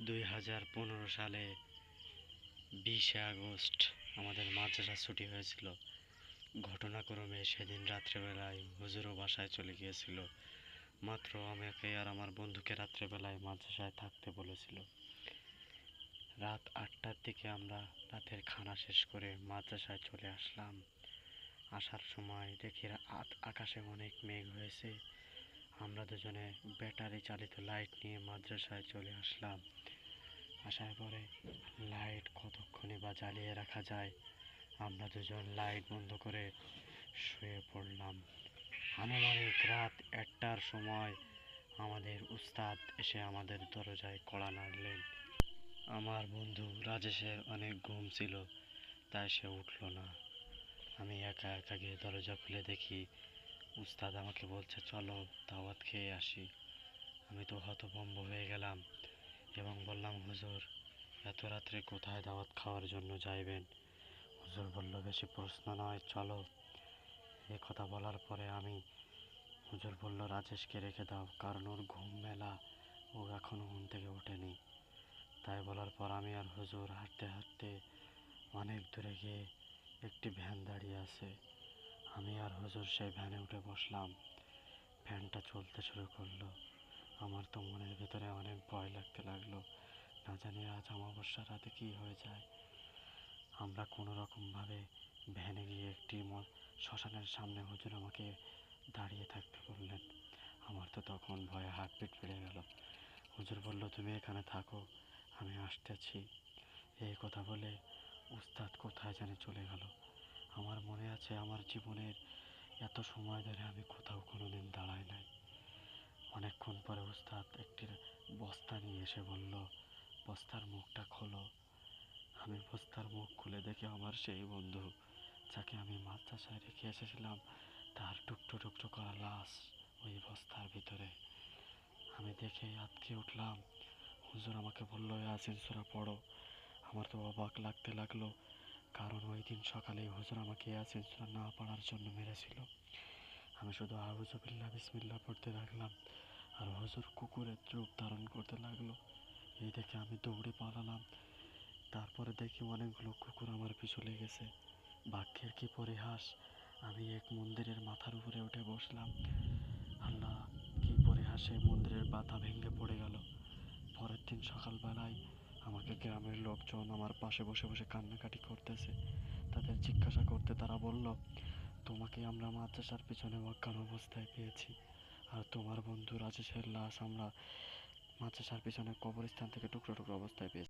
2015 সালে 20শে আগস্ট আমাদের মাদ্রাসা ছুটি হয়েছিল। ঘটনাক্রমে সেদিন রাত্রেবেলায় হুজুরও বাসায় চলে গিয়েছিল। মাত্র আমাকে আর আমার বন্ধুকে রাত্রেবেলায় মাদ্রাসায় থাকতে বলেছিল। রাত 8টার দিকে আমরা রাতের খানা শেষ করে মাদ্রাসায় চলে আসলাম। আসার সময় দেখি আকাশে অনেক মেঘ হয়েছে। আমরা দুজনে ব্যাটারি চালিত লাইট নিয়ে মাদ্রাসায় চলে আসলাম। আসার পরে লাইট কতক্ষণে বা জ্বালিয়ে রাখা যায়, আমরা দুজন লাইট বন্ধ করে শুয়ে পড়লাম। আনুমানিক রাত 1টার সময় আমাদের উস্তাদ এসে আমাদের দরজায় কড়া নাড়লেন। আমার বন্ধু রাজেশের অনেক ঘুম ছিল, তাই সে উঠল না। আমি একা একা গিয়ে দরজা খুলে দেখি উস্তাদ আমাকে বলছে, চলো দাওয়াত খেয়ে আসি। আমি তো হতভম্ব হয়ে গেলাম এবং বললাম, হুজুর এত রাত্রে কোথায় দাওয়াত খাওয়ার জন্য যাইবেন? হুজুর বলল, বেশি প্রশ্ন নয়, চলো। এ কথা বলার পরে হুজুর বলল, রাজেশকে রেখে দাও, কারণ ওর ঘুম মেলা, ও এখনো ঘুম থেকে ওঠেনি। তাই বলার পর আমি আর হুজুর হাঁটতে হাঁটতে অনেক দূরে গিয়ে একটি ভ্যান দাঁড়িয়ে আছে। আমি আর হুজুর সেই ভ্যানে উঠে বসলাম। ভ্যানটা চলতে শুরু করলো। আমার তো মনের ভিতরে অনেক ভয় লাগতে লাগলো, না জানি আজ অমাবস্যার রাতে কী হয়ে যায়। আমরা কোনো রকমভাবে ভ্যানে গিয়ে একটি শ্মশানের সামনে হুজুর আমাকে দাঁড়িয়ে থাকতে বললেন। আমার তো তখন ভয়ে হার্টবিট বেড়ে গেল। হুজুর বলল, তুমি এখানে থাকো, আমি আসতেছি। এই কথা বলে উস্তাদ কোথায় জানি চলে গেল। আমার মনে আছে, আমার জীবনের এত সময় ধরে আমি কোথাও কোনোদিন দাঁড়াই নাই। অনেকক্ষণ পরে উস্তাদ একটি বস্তা নিয়ে এসে বলল, বস্তার মুখটা খোলো। আমি বস্তার মুখ খুলে দেখি আমার সেই বন্ধু, যাকে আমি মাদ্রাসায় রেখে এসেছিলাম, তার টুকরো টুকরো করা লাশ ওই বস্তার ভিতরে। আমি দেখে আঁতকে উঠলাম। হুজুর আমাকে বললো, ইয়াসিন সূরা পড়ো। আমার তো অবাক লাগতে লাগলো, কারণ ওই দিন সকালে হুজুর আমাকে ইয়াসিন সূরা না পড়ার জন্য মেরেছিল। আমি শুধু আউযু বিল্লাহ বিসমিল্লাহ পড়তে লাগলাম, আর হুজুর কুকুরের রূপ ধারণ করতে লাগলো। এই দেখে আমি দৌড়ে পালালাম। তারপরে দেখি অনেকগুলো কুকুর আমার পিছু লেগেছে। ভাগ্যের কি পরিহাস, আমি এক মন্দিরের মাথার উপরে উঠে বসলাম। আল্লাহ, কি পরিহাসে মন্দিরের বাধা ভেঙে পড়ে গেল। পরের দিন সকালবেলায় আমাকে গ্রামের লোকজন আমার পাশে বসে বসে কান্নাকাটি করতেছে। তাদের জিজ্ঞাসা করতে তারা বলল, তোমাকে আমরা মাদ্রাসার পিছনে অজ্ঞান অবস্থায় পেয়েছি, আর তোমার বন্ধু রাজেশের লাশ আমরা মাদ্রাসার পিছনে কবরস্থান থেকে টুকরো টুকরো অবস্থায় পেয়েছি।